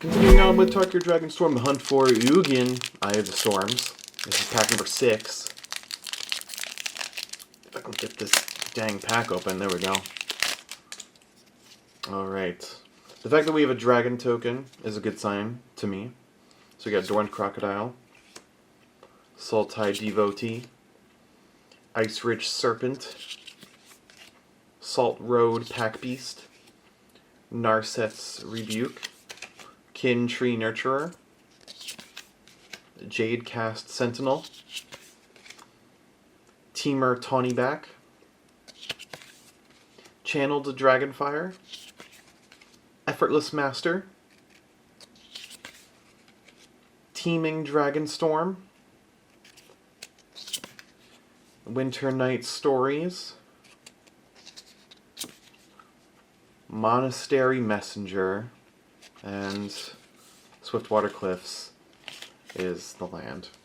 Continuing on with Tarkir Dragonstorm, the hunt for Ugin, Eye of the Storms. This is pack number 6. If I can get this dang pack open, there we go. Alright. The fact that we have a dragon token is a good sign to me. So we got Dorned Crocodile, Sultai Devotee, Ice Ridge Serpent, Salt Road Pack Beast, Narset's Rebuke, Kin Tree Nurturer, Jade Cast Sentinel, Teamer Tawnyback, Channeled Dragonfire, Effortless Master, Teeming Dragonstorm, Winter Night Stories, Monastery Messenger, and Swiftwater Cliffs is the land.